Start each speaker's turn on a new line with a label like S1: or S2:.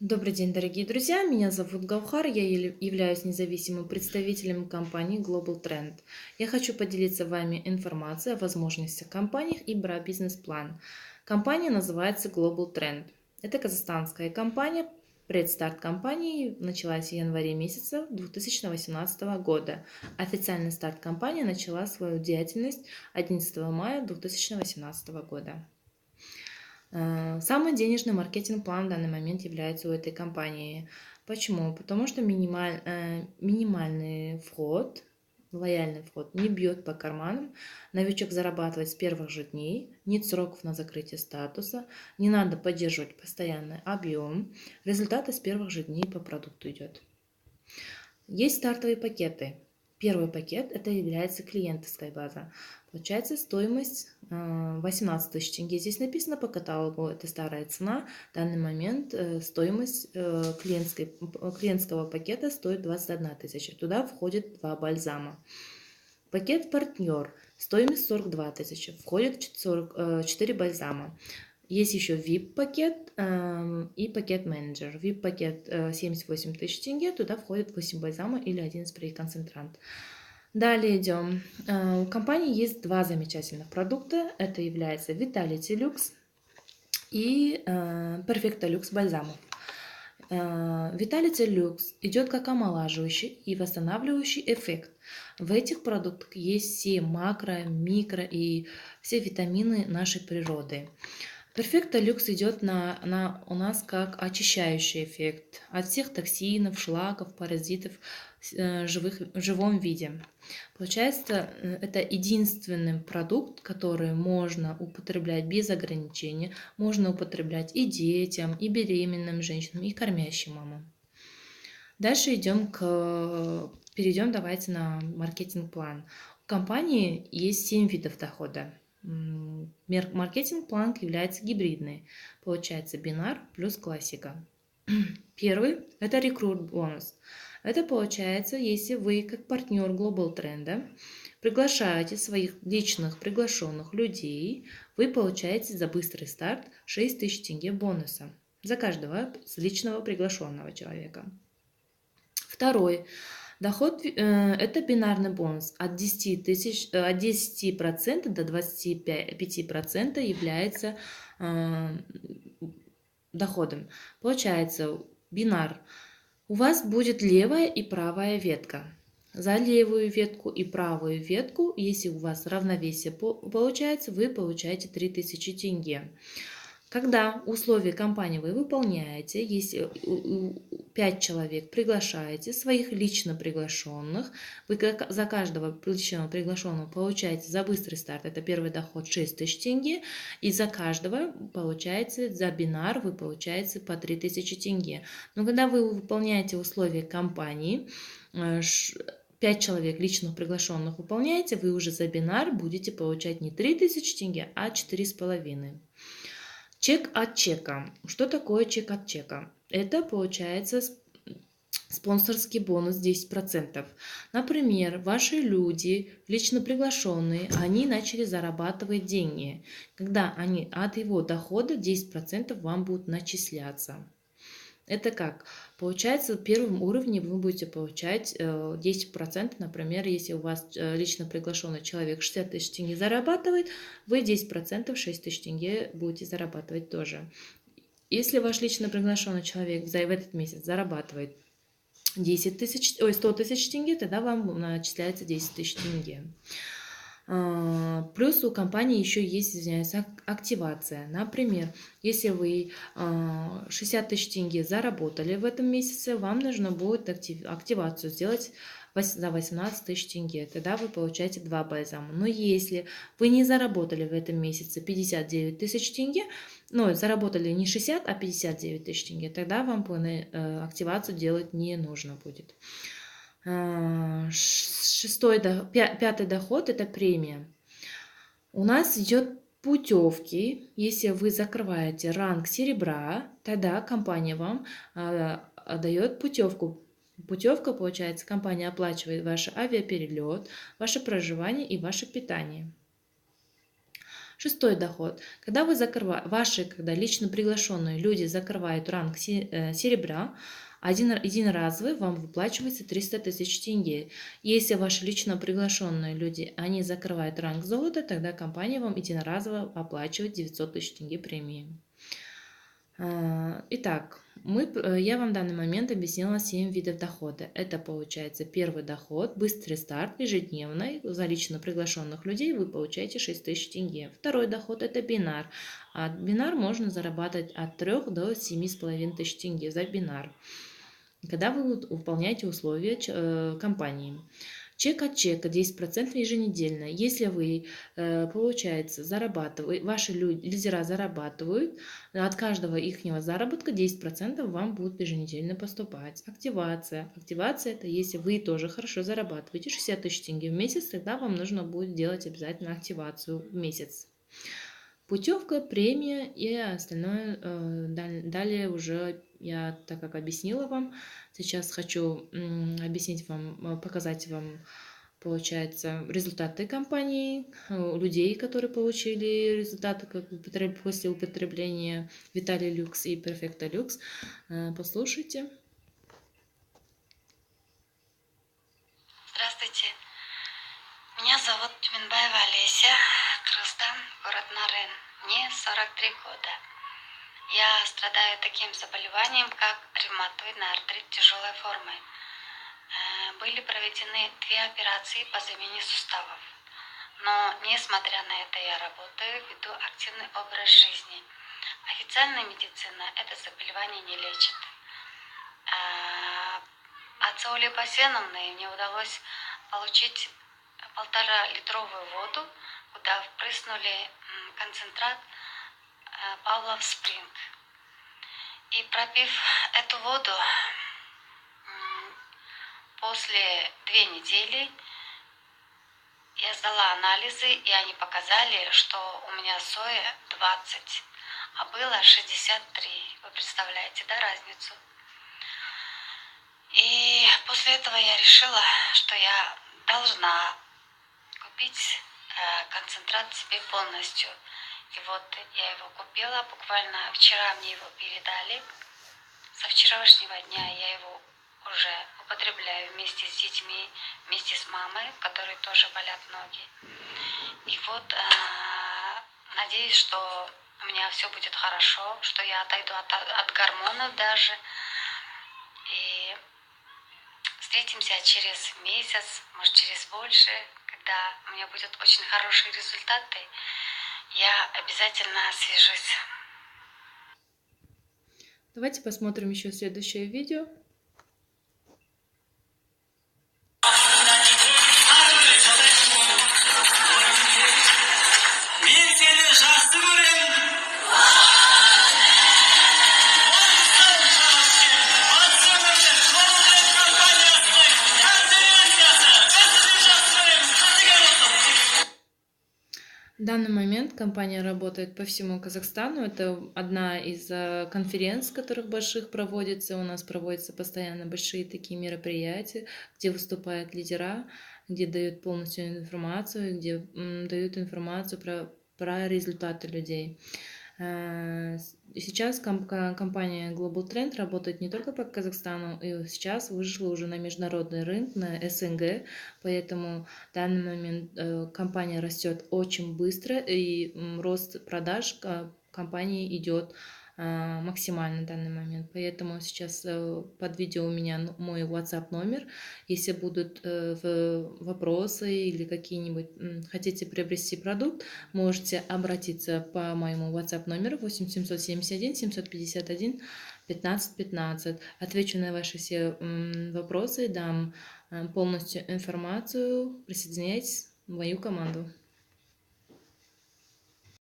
S1: Добрый день, дорогие друзья! Меня зовут Гаухар, я являюсь независимым представителем компании Global Trend. Я хочу поделиться с вами информацией о возможностях компаний и про бизнес-план. Компания называется Global Trend. Это казахстанская компания. Предстарт компании началась в январе месяца 2018 года. Официальный старт компании начала свою деятельность 11 мая 2018 года. Самый денежный маркетинг-план в данный момент является у этой компании. Почему? Потому что минимальный вход, лояльный вход не бьет по карманам. Новичок зарабатывает с первых же дней, нет сроков на закрытие статуса, не надо поддерживать постоянный объем. Результаты с первых же дней по продукту идет. Есть стартовые пакеты. Первый пакет это является клиентская база. Получается стоимость 18 тысяч тенге. Здесь написано по каталогу, это старая цена. В данный момент стоимость клиентского пакета стоит 21 тысяча. Туда входит 2 бальзама. Пакет партнер. Стоимость 42 тысячи. Входит 4 бальзама. Есть еще VIP-пакет и пакет менеджер. VIP-пакет 78 тысяч тенге, туда входит 8 бальзама или 1 спрей-концентрант. Далее идем. У компании есть два замечательных продукта. Это является Vitality Lux и Perfecto Lux бальзамов. Vitality Lux идет как омолаживающий и восстанавливающий эффект. В этих продуктах есть все макро, микро и все витамины нашей природы. Perfecto Lux идет у нас как очищающий эффект от всех токсинов, шлаков, паразитов в живом виде. Получается, это единственный продукт, который можно употреблять без ограничения. Можно употреблять и детям, и беременным женщинам, и кормящим мамам. Дальше перейдем давайте на маркетинг-план. У компании есть 7 видов дохода. Маркетинг-план является гибридный. Получается бинар плюс классика. Первый – это рекрут-бонус. Это получается, если вы как партнер Global Trend приглашаете своих личных приглашенных людей, вы получаете за быстрый старт 6 тысяч тенге бонуса за каждого личного приглашенного человека. Второй доход это бинарный бонус от 10% до 25% является доходом. Получается, бинар. У вас будет левая и правая ветка. За левую ветку и правую ветку, если у вас равновесие получается, вы получаете 3000 тенге. Когда условия компании вы выполняете, если 5 человек приглашаете своих лично приглашенных, вы за каждого личного приглашенного получаете за быстрый старт, это первый доход 6 тысяч тенге, и за каждого получаете, за бинар вы получаете по 3000 тенге. Но когда вы выполняете условия компании, 5 человек личных приглашенных выполняете, вы уже за бинар будете получать не 3000 тенге, а 4,5. Чек от чека. Что такое чек от чека? Это получается спонсорский бонус 10%. Например, ваши люди, лично приглашенные, они начали зарабатывать деньги. Когда они от его дохода 10% вам будут начисляться. Это как? Получается, в первом уровне вы будете получать 10%, например, если у вас лично приглашенный человек 60 тысяч тенге зарабатывает, вы 10%, 6 тысяч тенге будете зарабатывать тоже. Если ваш лично приглашенный человек в этот месяц зарабатывает 100 тысяч тенге, тогда вам начисляется 10 тысяч тенге. Плюс у компании еще есть, извиняюсь, активация. Например, если вы 60 тысяч тенге заработали в этом месяце, вам нужно будет активацию сделать за 18 тысяч тенге. Тогда вы получаете 2 бальзама. Но если вы не заработали в этом месяце 59 тысяч тенге, заработали не 60, а 59 тысяч тенге, тогда вам активацию делать не нужно будет. Пятый доход – это премия. У нас идет путевки. Если вы закрываете ранг серебра, тогда компания вам дает путевку. Путевка, получается, компания оплачивает ваш авиаперелет, ваше проживание и ваше питание. Шестой доход. Когда вы ваши, когда лично приглашенные люди закрывают ранг серебра, единоразовый вам выплачивается 300 тысяч тенге. Если ваши лично приглашенные люди, они закрывают ранг золота, тогда компания вам единоразово оплачивает 900 тысяч тенге премии. Итак, я вам в данный момент объяснила 7 видов дохода. Это получается первый доход, быстрый старт, ежедневный. За лично приглашенных людей вы получаете 6 тысяч тенге. Второй доход – это бинар. Бинар можно зарабатывать от 3 до 7,5 тысяч тенге за бинар, когда вы выполняете условия компании. Чек от чека 10% еженедельно. Если вы, получается, ваши лидера зарабатывают, от каждого ихнего заработка 10% вам будут еженедельно поступать. Активация. Активация – это если вы тоже хорошо зарабатываете 60 тысяч тенге в месяц, тогда вам нужно будет делать обязательно активацию в месяц. Путевка, премия и остальное далее уже я, так как объяснила вам, сейчас хочу объяснить вам, показать вам, получается, результаты компании, людей, которые получили результаты после употребления Vitali Lux и Perfecta Lux. Послушайте.
S2: Здравствуйте. Меня зовут Тюменбаева Олеся, Кыргызстан, город Нарын. Мне 43 года. Я страдаю таким заболеванием, как ревматоидный артрит тяжелой формы. Были проведены 2 операции по замене суставов. Но, несмотря на это, я работаю, веду активный образ жизни. Официальная медицина это заболевание не лечит. От Саулы Басеновны мне удалось получить 1,5-литровую воду, куда впрыснули концентрат Павлов Спринг. И пропив эту воду, после 2 недели я сдала анализы, и они показали, что у меня соя 20, а было 63. Вы представляете, да, разницу? И после этого я решила, что я должна купить концентрат себе полностью. И вот я его купила, буквально вчера мне его передали. Со вчерашнего дня я его уже употребляю вместе с детьми, вместе с мамой, у которой тоже болят ноги. И вот надеюсь, что у меня все будет хорошо, что я отойду от гормонов даже. И встретимся через месяц, может через больше, когда у меня будут очень хорошие результаты. Я обязательно свяжусь.
S1: Давайте посмотрим еще следующее видео. В данный момент компания работает по всему Казахстану. Это одна из конференций, которых больших проводится. У нас проводятся постоянно большие такие мероприятия, где выступают лидера, где дают полностью информацию, где дают информацию про результаты людей. Сейчас компания Global Trend работает не только по Казахстану, и сейчас вышла уже на международный рынок, на СНГ, поэтому в данный момент компания растет очень быстро, и рост продаж компании идет максимально в данный момент. Поэтому сейчас под видео у меня мой WhatsApp номер. Если будут вопросы или какие-нибудь хотите приобрести продукт, можете обратиться по моему WhatsApp номеру 8 771 751 15 15. Отвечу на ваши все вопросы, дам полностью информацию. Присоединяйтесь в мою команду.